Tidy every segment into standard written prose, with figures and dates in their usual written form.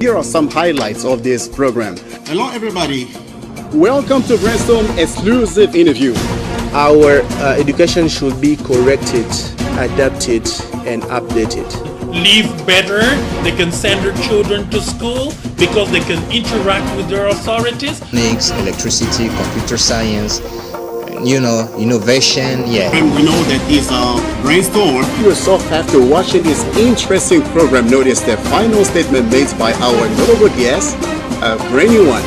Here are some highlights of this program. Hello everybody. Welcome to Brainstorm exclusive interview. Our education should be corrected, adapted, and updated. Live better, they can send their children to school because they can interact with their authorities. Mechanics, electricity, computer science, innovation, And we know that this Brainstorm. Yourself after watching this interesting program, notice the final statement made by our notable guest, a brand new one.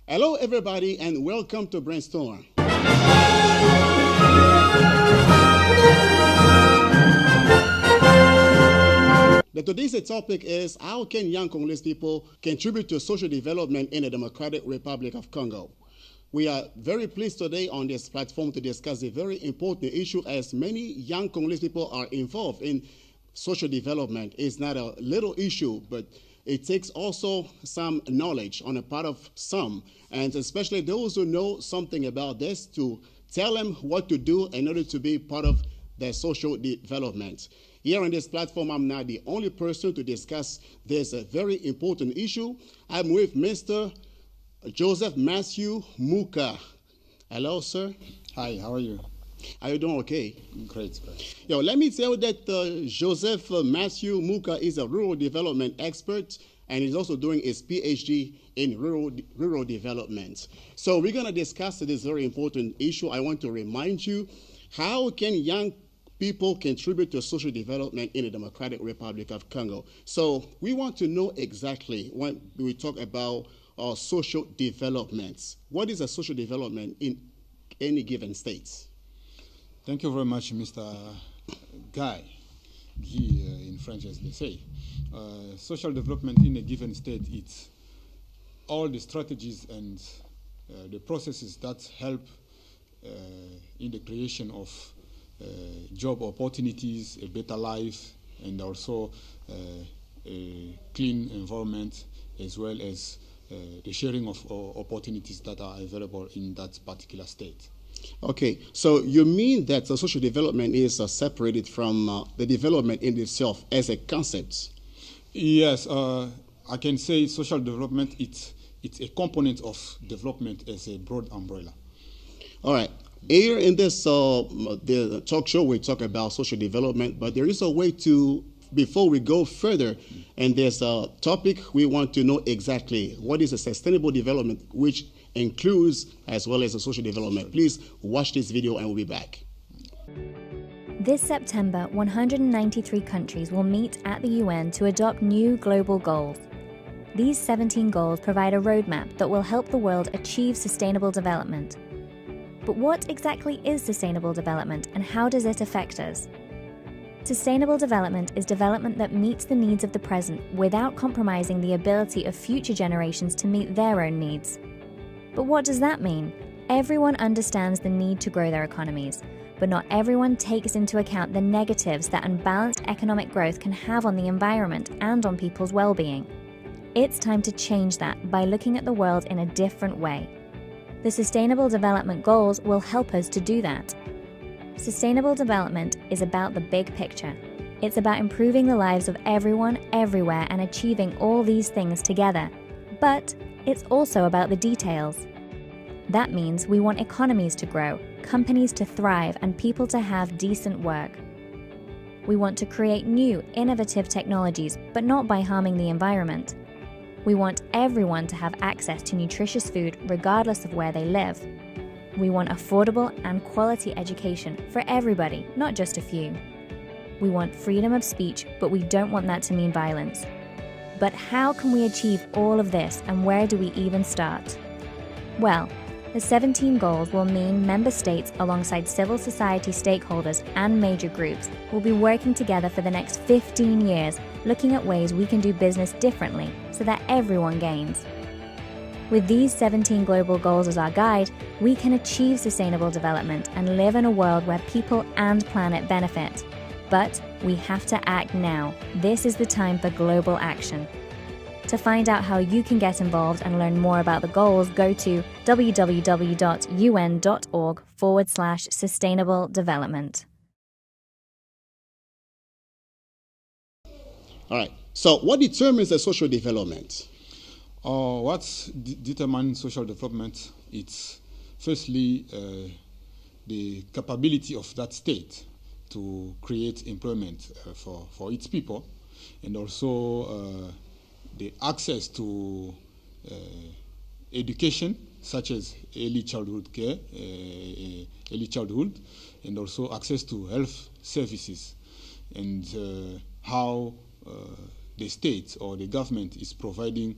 Hello everybody and welcome to Brainstorm. Today's topic is how can young Congolese people contribute to social development in the Democratic Republic of Congo? We are very pleased today on this platform to discuss a very important issue as many young Congolese people are involved in social development. It's not a little issue, but it takes also some knowledge on the part of some, and especially those who know something about this to tell them what to do in order to be part of their social development. Here on this platform, I'm not the only person to discuss this very important issue. I'm with Mr. Joseph Matthew Muka. Hello, sir. Hi, how are you? Are you doing okay? Great. Yo, let me tell you that Joseph Matthew Muka is a rural development expert, and he's also doing his PhD in rural development. So we're going to discuss this very important issue. I want to remind you, how can young people contribute to social development in the Democratic Republic of Congo? So we want to know exactly when we talk about social developments. What is a social development in any given state? Thank you very much, Mr. Guy in French, as they say. Social development in a given state, it's all the strategies and the processes that help in the creation of job opportunities, a better life, and also a clean environment, as well as the sharing of opportunities that are available in that particular state. Okay, so you mean that the social development is separated from the development in itself as a concept? Yes, I can say social development, it's a component of development as a broad umbrella. All right. Here in this the talk show, we talk about social development, but there is a way to, before we go further, and there's a topic we want to know exactly what is a sustainable development, which includes as well as a social development. Please watch this video and we'll be back. This September, 193 countries will meet at the UN to adopt new global goals. These 17 goals provide a roadmap that will help the world achieve sustainable development. But what exactly is sustainable development and how does it affect us? Sustainable development is development that meets the needs of the present without compromising the ability of future generations to meet their own needs. But what does that mean? Everyone understands the need to grow their economies, but not everyone takes into account the negatives that unbalanced economic growth can have on the environment and on people's well-being. It's time to change that by looking at the world in a different way. The Sustainable Development Goals will help us to do that. Sustainable development is about the big picture. It's about improving the lives of everyone, everywhere, and achieving all these things together. But it's also about the details. That means we want economies to grow, companies to thrive, and people to have decent work. We want to create new, innovative technologies, but not by harming the environment. We want everyone to have access to nutritious food regardless of where they live. We want affordable and quality education for everybody, not just a few. We want freedom of speech, but we don't want that to mean violence. But how can we achieve all of this, and where do we even start? Well, the 17 goals will mean member states, alongside civil society stakeholders and major groups, will be working together for the next 15 years, looking at ways we can do business differently so that everyone gains. With these 17 global goals as our guide, we can achieve sustainable development and live in a world where people and planet benefit. But we have to act now. This is the time for global action. To find out how you can get involved and learn more about the goals, go to www.un.org/sustainable development. All right. So what determines the social development? What determines social development? It's firstly the capability of that state to create employment for its people, and also the access to education, such as early childhood care, early childhood, and also access to health services, and how the state or the government is providing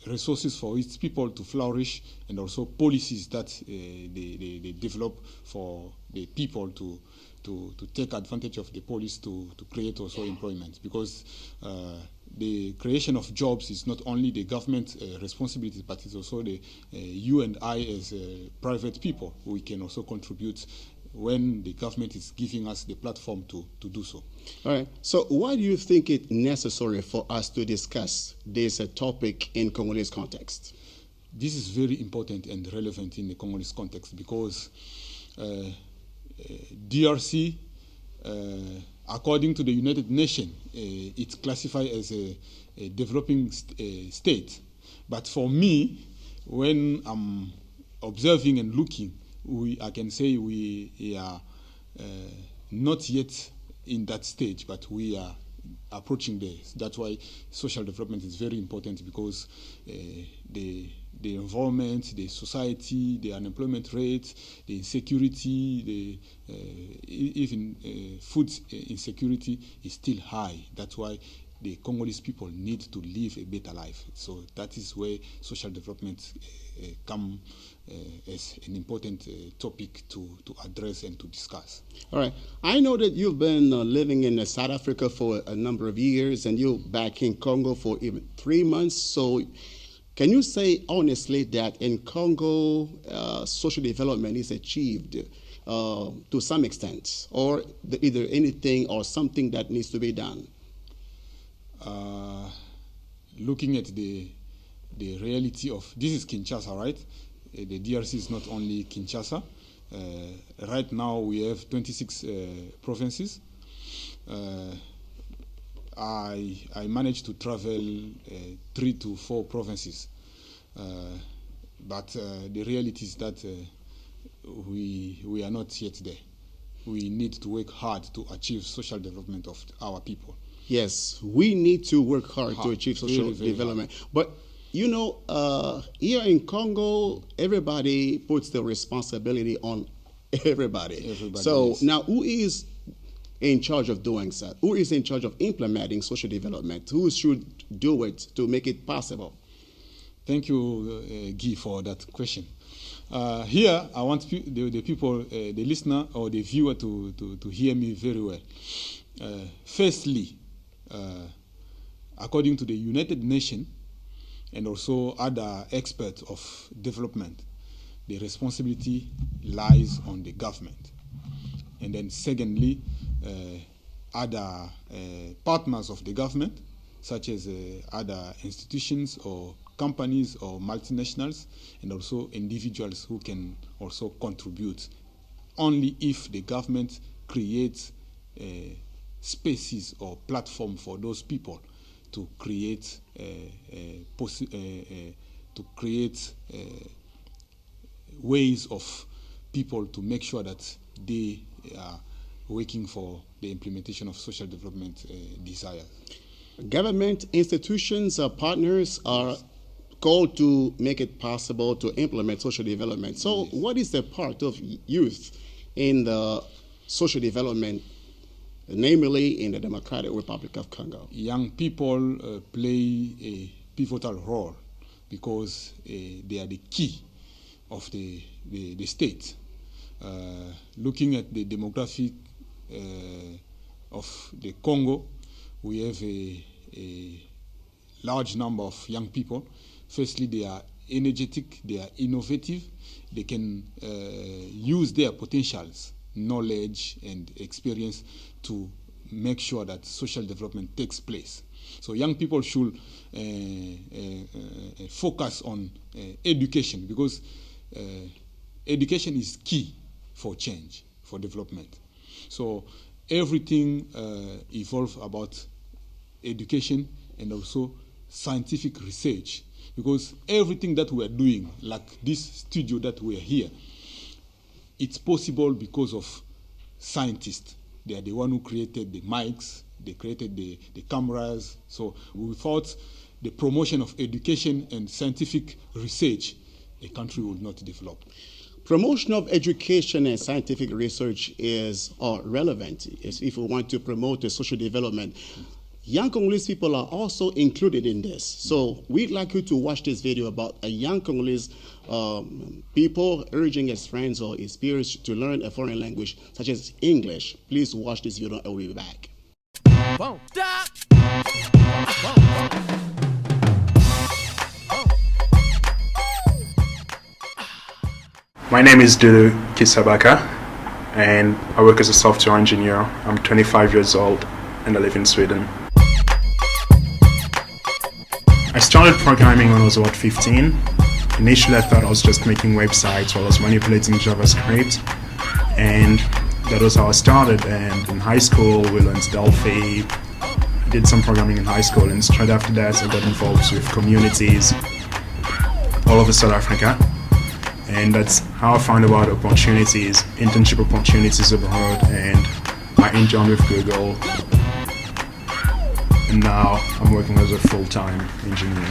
resources for its people to flourish, and also policies that they develop for the people to take advantage of the police to create also employment. Because the creation of jobs is not only the government responsibility, but it's also the you and I as private people. We can also contribute when the government is giving us the platform to do so. All right. So why do you think it's necessary for us to discuss this topic in Congolese context? This is very important and relevant in the Congolese context because DRC, according to the United Nations, it's classified as a developing state. But for me, when I'm observing and looking, I can say we are not yet in that stage, but we are approaching there. That's why social development is very important, because the environment, the society, the unemployment rate, the insecurity, even food insecurity is still high. That's why the Congolese people need to live a better life. So that is where social development come as an important topic to address and to discuss. All right. I know that you've been living in South Africa for a number of years, and you're back in Congo for even 3 months. So can you say honestly that in Congo, social development is achieved to some extent, or either anything or something that needs to be done? Looking at the reality of, this is Kinshasa, right? The DRC is not only Kinshasa. Right now we have 26 provinces. I managed to travel 3 to 4 provinces, but the reality is that we are not yet there. We need to work hard to achieve social development of our people. Yes, we need to work hard to achieve social very development. But you know, here in Congo, everybody puts the responsibility on everybody. So yes. now, who is in charge of doing so? Who is in charge of implementing social development? Who should do it to make it possible? Thank you, Guy, for that question. Here, I want the people, the listener or the viewer to hear me very well. Firstly, according to the United Nations and also other experts of development, the responsibility lies on the government. And then secondly, other partners of the government, such as other institutions or companies or multinationals, and also individuals who can also contribute, only if the government creates spaces or platform for those people to create ways of people to make sure that they are working for the implementation of social development desires. Government institutions, partners are called to make it possible to implement social development. So Yes. what is the part of youth in the social development, namely in the Democratic Republic of Congo? Young people play a pivotal role because they are the key of the state. Looking at the demographic of the Congo, we have a large number of young people. Firstly, they are energetic, they are innovative, they can use their potentials, knowledge and experience to make sure that social development takes place. So young people should focus on education, because education is key for change, for development. So everything evolves about education and also scientific research, because everything that we are doing, like this studio that we are here, it's possible because of scientists. They are the one who created the mics, they created the cameras. So without the promotion of education and scientific research, a country will not develop. Promotion of education and scientific research is relevant if we want to promote the social development. Young Congolese people are also included in this. So we'd like you to watch this video about a young Congolese people urging his friends or his peers to learn a foreign language, such as English. Please watch this video and we'll be back. My name is Dudu Kisabaka, and I work as a software engineer. I'm 25 years old and I live in Sweden. I started programming when I was about 15. Initially I thought I was just making websites while I was manipulating JavaScript, and that was how I started. And in high school we learned Delphi. I did some programming in high school, and straight after that I got involved with communities all over South Africa. And that's how I found about opportunities, internship opportunities abroad, and I interned with Google. And now I'm working as a full-time engineer.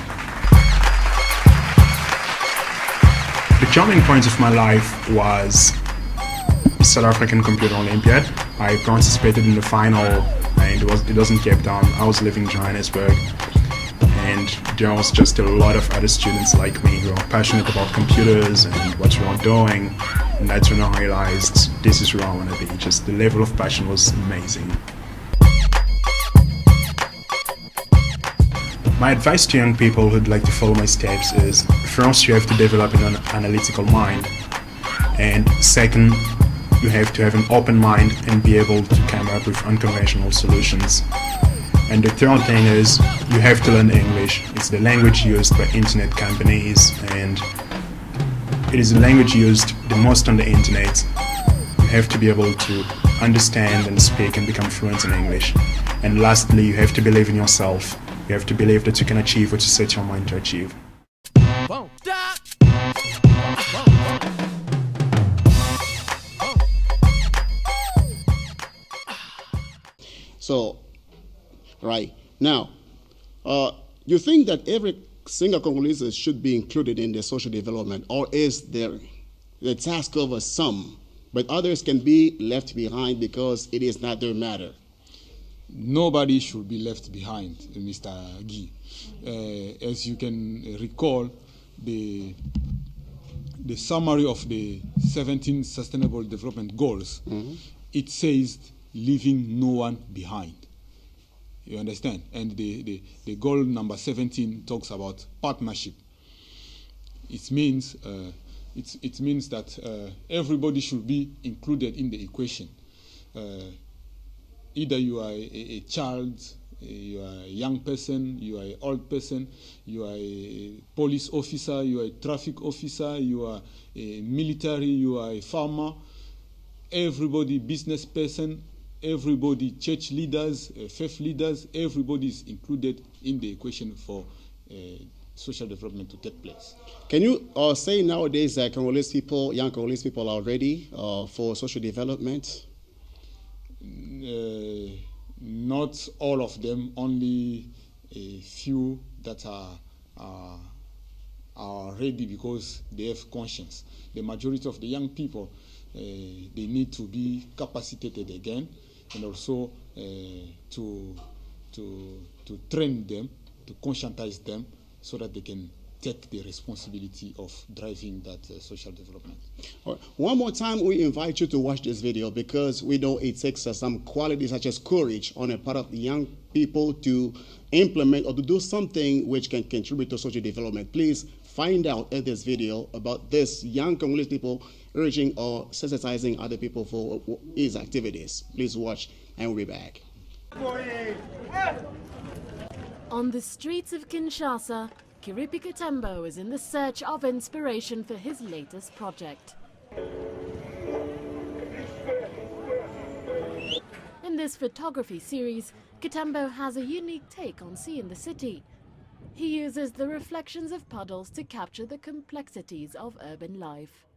The turning point of my life was the South African Computer Olympiad. I participated in the final, and it was in Cape Town. I was living in Johannesburg, and there was just a lot of other students like me who are passionate about computers and what we are doing. And that's when I realized this is where I want to be. Just the level of passion was amazing. My advice to young people who'd like to follow my steps is, first, you have to develop an analytical mind, and second, you have to have an open mind and be able to come up with unconventional solutions. And the third thing is, you have to learn English. It's the language used by internet companies, and it is the language used the most on the internet. You have to be able to understand and speak and become fluent in English. And lastly, you have to believe in yourself. You have to believe that you can achieve what you set your mind to achieve. So, right now, you think that every single Congolese should be included in the social development, or is there the task of some, but others can be left behind because it is not their matter? Nobody should be left behind, Mr. Guy. As you can recall, the summary of the 17 Sustainable Development Goals, it says leaving no one behind. You understand? And the goal number 17 talks about partnership. It means that everybody should be included in the equation. Either you are a child, you are a young person, you are an old person, you are a police officer, you are a traffic officer, you are a military, you are a farmer, everybody, business person, everybody, church leaders, faith leaders, everybody is included in the equation for social development to take place. Can you say nowadays that Congolese people, young Congolese people are ready for social development? Not all of them, only a few that are ready because they have conscience. The majority of the young people, they need to be capacitated again, and also to train them, to conscientize them, so that they can take the responsibility of driving that social development. All right. One more time, we invite you to watch this video, because we know it takes some qualities such as courage on the part of the young people to implement or to do something which can contribute to social development. Please find out in this video about this young Congolese people urging or sensitizing other people for his activities. Please watch and we'll be back. On the streets of Kinshasa, Kiripi Katembo is in the search of inspiration for his latest project. In this photography series, Katembo has a unique take on seeing the city. He uses the reflections of puddles to capture the complexities of urban life.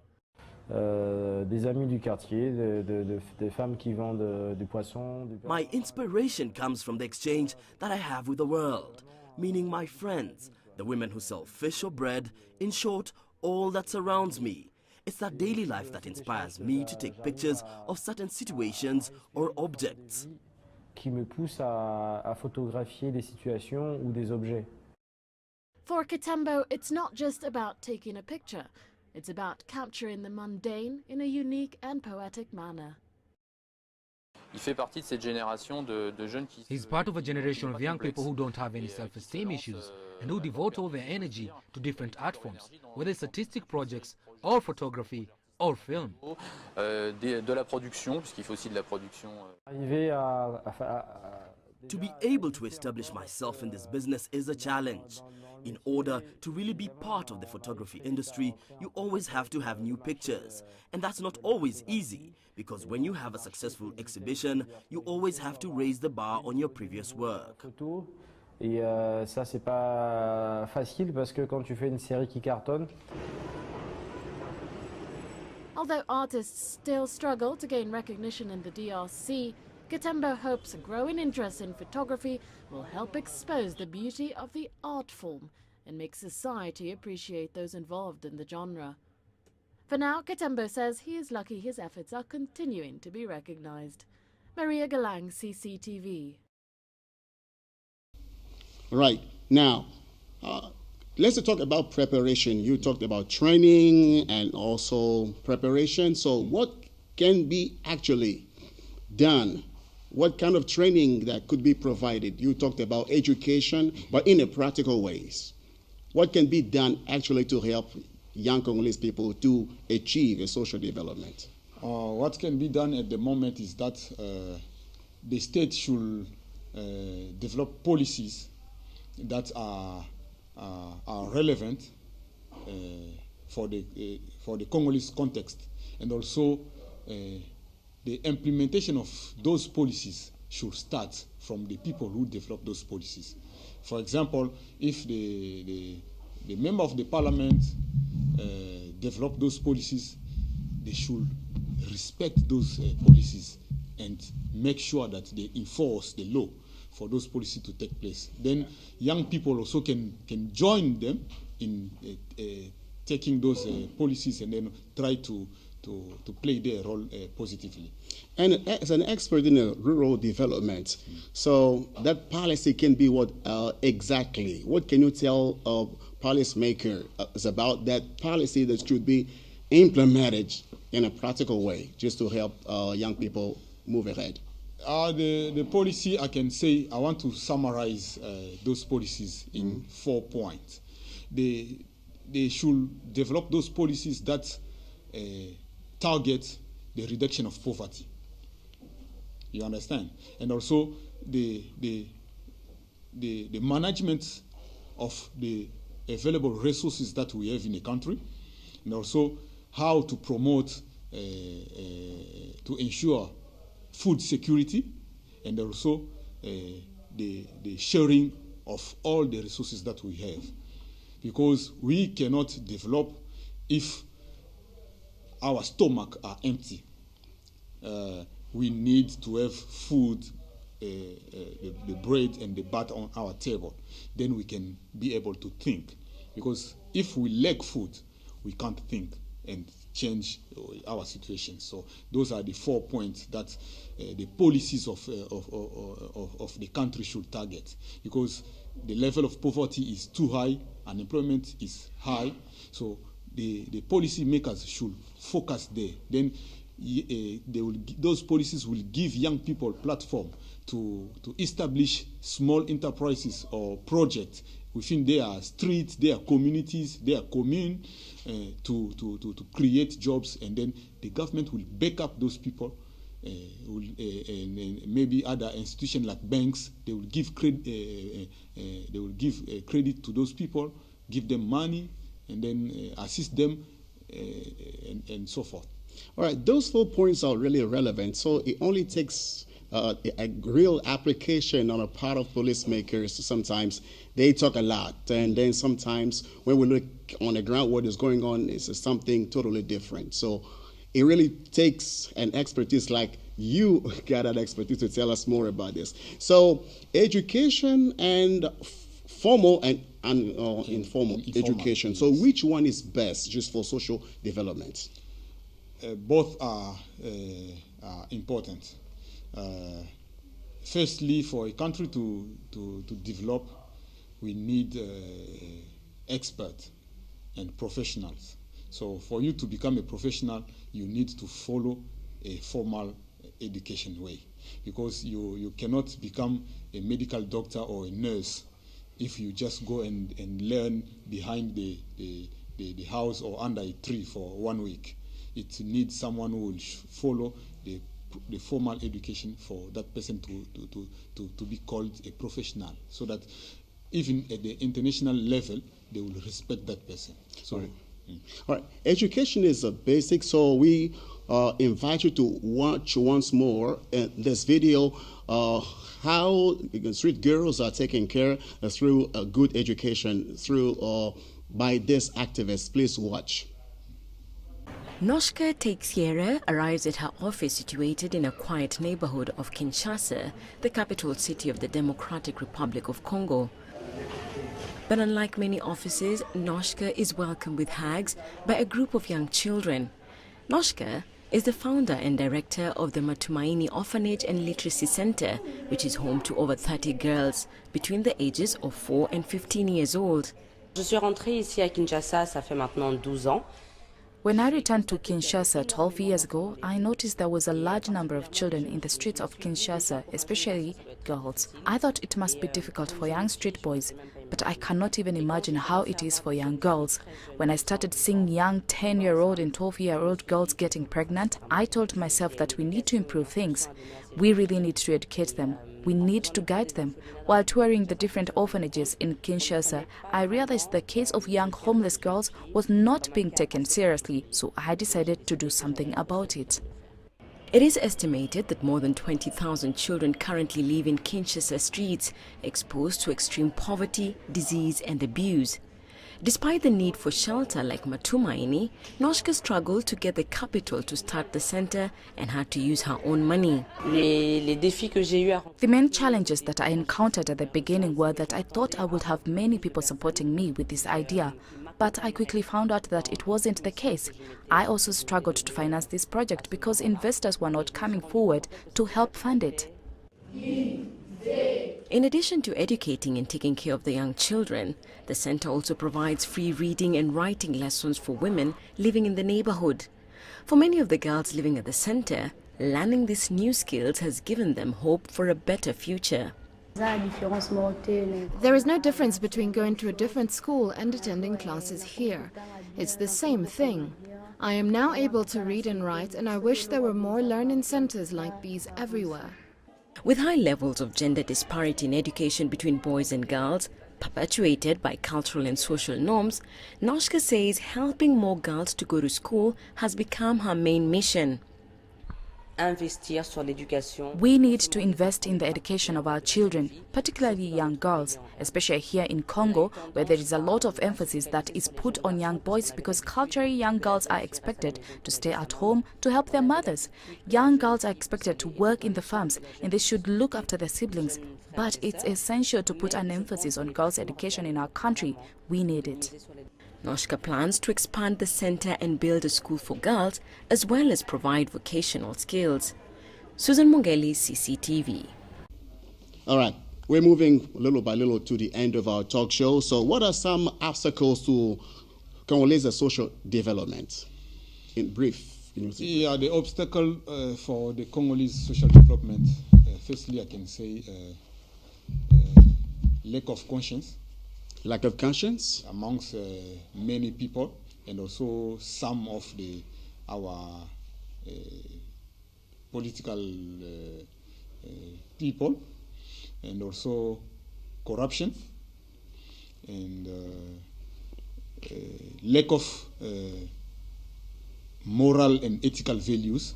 Des amis du quartier, des femmes qui vendent du poisson. My inspiration comes from the exchange that I have with the world, meaning my friends, the women who sell fish or bread, in short, all that surrounds me. It's that daily life that inspires me to take pictures of certain situations or objects. Qui me pousse à photographier des situations ou des objets. For Katembo, it's not just about taking a picture. It's about capturing the mundane in a unique and poetic manner. Il fait partie de cette génération de jeunes qui... He's part of a generation of young people who don't have any self-esteem issues and who devote all their energy to different art forms, whether it's artistic projects or photography or film. De la production, puisqu'il faut aussi de la production. Arriver To be able to establish myself in this business is a challenge. In order to really be part of the photography industry, you always have to have new pictures. And that's not always easy, because when you have a successful exhibition, you always have to raise the bar on your previous work. Et ça, c'est pas facile parce que quand tu fais une série qui cartonne. Although artists still struggle to gain recognition in the DRC, Katembo hopes a growing interest in photography will help expose the beauty of the art form and make society appreciate those involved in the genre. For now, Katembo says he is lucky his efforts are continuing to be recognized. Maria Galang, CCTV. Right. Now, let's talk about preparation. You talked about training and also preparation. So what can be actually done? What kind of training that could be provided? You talked about education, but in a practical ways. What can be done actually to help young Congolese people to achieve a social development? What can be done at the moment is that the state should develop policies that are relevant for the Congolese context, and also the implementation of those policies should start from the people who develop those policies. For example, if the member of the parliament develop those policies, they should respect those policies and make sure that they enforce the law for those policies to take place. Then young people also can join them in taking those policies and then try to play their role positively. And as an expert in rural development, so that policy can be what exactly? What can you tell a policymaker about that policy that should be implemented in a practical way just to help young people move ahead? The policy, I can say, I want to summarize those policies in 4 points. They should develop those policies that target the reduction of poverty. You understand? And also the management of the available resources that we have in the country, and also how to promote, to ensure food security, and also the sharing of all the resources that we have. Because we cannot develop if our stomach are empty. We need to have food, the bread and the butter on our table. Then we can be able to think. Because if we lack food, we can't think and change our situation. So those are the 4 points that the policies of the country should target. Because the level of poverty is too high, unemployment is high. So the policy makers should focus there. Then those policies will give young people platform to establish small enterprises or projects within their streets, their communities, their commune, to create jobs, and then the government will back up those people and maybe other institutions like banks, they will give credit to those people, give them money, and then assist them, and so forth. All right, those 4 points are really relevant. So it only takes a real application on a part of policymakers. Sometimes they talk a lot, and then sometimes when we look on the ground, what is going on is something totally different. So it really takes an expertise like you got that expertise to tell us more about this. So education and formal and informal education. So which one is best just for social development? Both are important. Firstly, for a country to develop, we need experts and professionals. So for you to become a professional, you need to follow a formal education way, because you cannot become a medical doctor or a nurse if you just go and learn behind the house or under a tree for 1 week. It needs someone who will follow the formal education for that person to be called a professional, so that even at the international level, they will respect that person. So, all right. Education is a basic, so we invite you to watch once more this video, how street girls are taken care of through a good education by this activist. Please watch. Noshka Teixeira arrives at her office situated in a quiet neighborhood of Kinshasa, the capital city of the Democratic Republic of Congo. But unlike many offices, Noshka is welcomed with hugs by a group of young children. Noshka is the founder and director of the Matumaini Orphanage and Literacy Center, which is home to over 30 girls between the ages of 4 and 15 years old. Je suis rentrée ici à Kinshasa, ça fait maintenant 12 ans. When I returned to Kinshasa 12 years ago, I noticed there was a large number of children in the streets of Kinshasa, especially girls. I thought it must be difficult for young street boys, but I cannot even imagine how it is for young girls. When I started seeing young 10-year-old and 12-year-old girls getting pregnant, I told myself that we need to improve things. We really need to educate them. We need to guide them. While touring the different orphanages in Kinshasa, I realized the case of young homeless girls was not being taken seriously, so I decided to do something about it. It is estimated that more than 20,000 children currently live in Kinshasa streets, exposed to extreme poverty, disease and abuse. Despite the need for shelter like Matumaini, Noshka struggled to get the capital to start the center and had to use her own money. The main challenges that I encountered at the beginning were that I thought I would have many people supporting me with this idea, but I quickly found out that it wasn't the case. I also struggled to finance this project because investors were not coming forward to help fund it. In addition to educating and taking care of the young children, the center also provides free reading and writing lessons for women living in the neighborhood. For many of the girls living at the center, learning these new skills has given them hope for a better future. There is no difference between going to a different school and attending classes here. It's the same thing. I am now able to read and write, and I wish there were more learning centers like these everywhere. With high levels of gender disparity in education between boys and girls, perpetuated by cultural and social norms, Noshka says helping more girls to go to school has become her main mission. We need to invest in the education of our children, particularly young girls, especially here in Congo, where there is a lot of emphasis that is put on young boys because culturally young girls are expected to stay at home to help their mothers. Young girls are expected to work in the farms and they should look after their siblings. But it's essential to put an emphasis on girls' education in our country. We need it. Noshka plans to expand the center and build a school for girls, as well as provide vocational skills. Susan Mongeli, CCTV. All right, we're moving little by little to the end of our talk show. So what are some obstacles to Congolese social development? In brief. Yeah, the obstacle for the Congolese social development, firstly I can say lack of conscience. Lack of conscience amongst many people, and also some of our political people, and also corruption, and lack of moral and ethical values,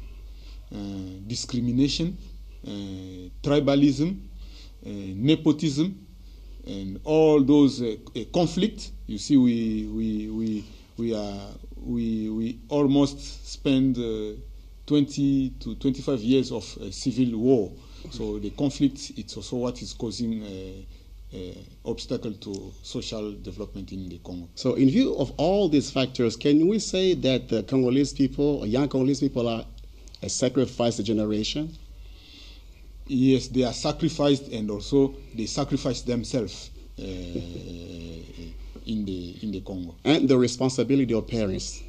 discrimination, tribalism, nepotism, and all those conflicts. You see, we almost spend 20 to 25 years of civil war. So the conflict, it's also what is causing obstacle to social development in the Congo. So in view of all these factors, can we say that the Congolese people, young Congolese people, are a sacrificed generation? Yes, they are sacrificed, and also they sacrifice themselves in the Congo. And the responsibility of parents.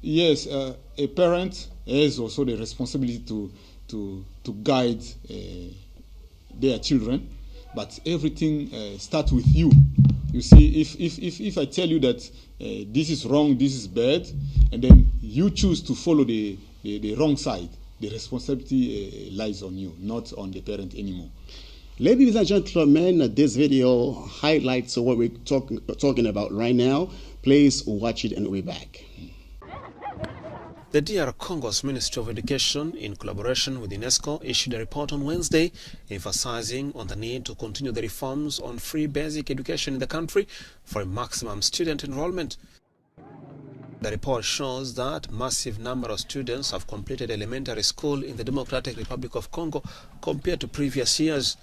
Yes, a parent has also the responsibility to guide their children, but everything starts with you. You see, if I tell you that this is wrong, this is bad, and then you choose to follow the wrong side, the responsibility lies on you, not on the parent anymore. Ladies and gentlemen, this video highlights what we're talking about right now. Please watch it and we'll be back. The DR Congo's Ministry of Education, in collaboration with UNESCO, issued a report on Wednesday emphasizing on the need to continue the reforms on free basic education in the country for a maximum student enrollment. The report shows that massive number of students have completed elementary school in the Democratic Republic of Congo compared to previous years.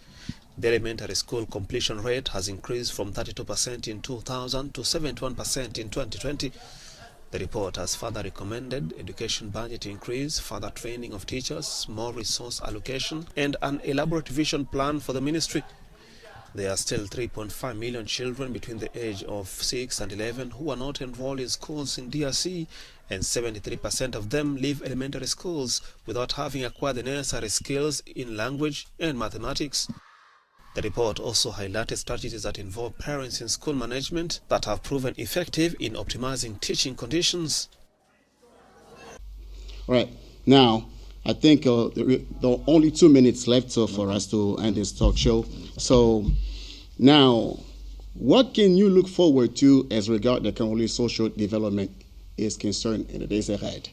The elementary school completion rate has increased from 32% in 2000 to 71% in 2020. The report has further recommended education budget increase, further training of teachers, more resource allocation, and an elaborate vision plan for the ministry. There are still 3.5 million children between the age of 6 and 11 who are not enrolled in schools in DRC, and 73% of them leave elementary schools without having acquired the necessary skills in language and mathematics. The report also highlighted strategies that involve parents in school management that have proven effective in optimizing teaching conditions. All right. Now, I think there are only 2 minutes left for us to end this talk show. So now, what can you look forward to as regard the Congolese social development is concerned in the days ahead?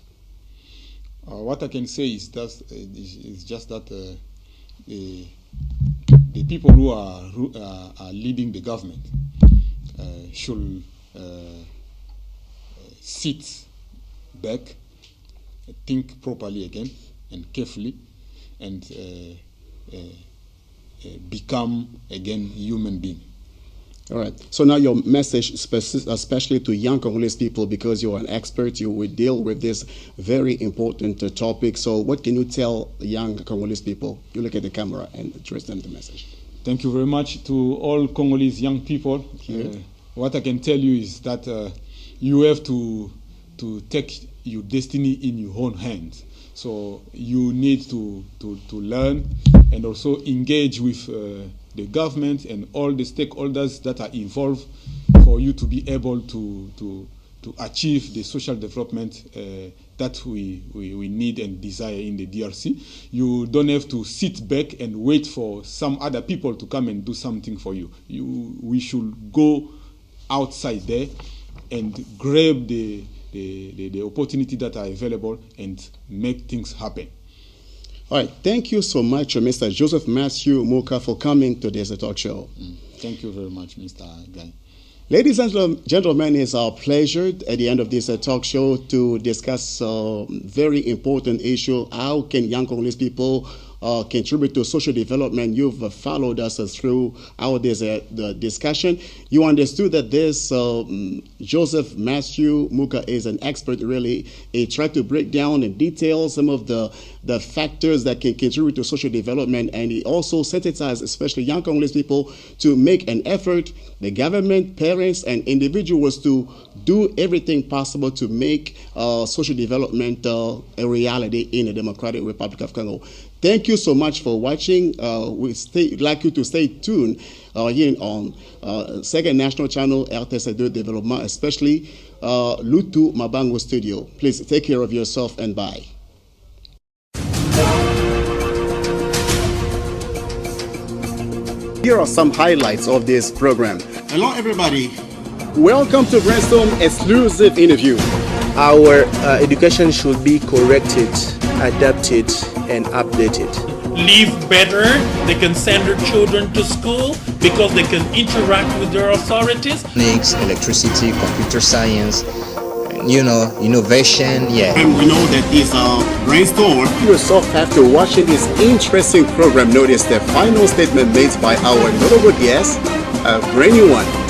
What I can say is just that the people who are leading the government should sit back, think properly again and carefully, and become again human being. All right. So now your message, especially to young Congolese people, because you're an expert, you will deal with this very important topic. So what can you tell young Congolese people? You look at the camera and address them the message. Thank you very much to all Congolese young people. What I can tell you is that you have to take your destiny in your own hands. So you need to learn and also engage with the government and all the stakeholders that are involved for you to be able to achieve the social development that we need and desire in the DRC. You don't have to sit back and wait for some other people to come and do something for you. We should go outside there and grab the opportunity that are available and make things happen. All right. Thank you so much, Mr. Joseph Matthew Muka, for coming to this talk show. Thank you very much, Mr. Guy. Ladies and gentlemen, it's our pleasure at the end of this talk show to discuss a very important issue. How can young Congolese people contribute to social development? You've followed us through the discussion. You understood that this Joseph Matthew Muka is an expert, really. He tried to break down in detail some of the factors that can contribute to social development, and he also sensitized especially young Congolese people to make an effort, the government, parents, and individuals to do everything possible to make social development a reality in the Democratic Republic of Congo. Thank you so much for watching. We'd like you to stay tuned here on Second National Channel, RTC2 Development, especially Lutu Mabango Studio. Please take care of yourself and bye. Here are some highlights of this program. Hello, everybody. Welcome to Brainstorm exclusive interview. Our education should be corrected, adapted, and updated. Live better, they can send their children to school because they can interact with their authorities. Electricity, computer science, innovation, yeah. And we know that this brainstorm. Yourself, after watching this interesting program, notice the final statement made by our notable guest, a brand new one.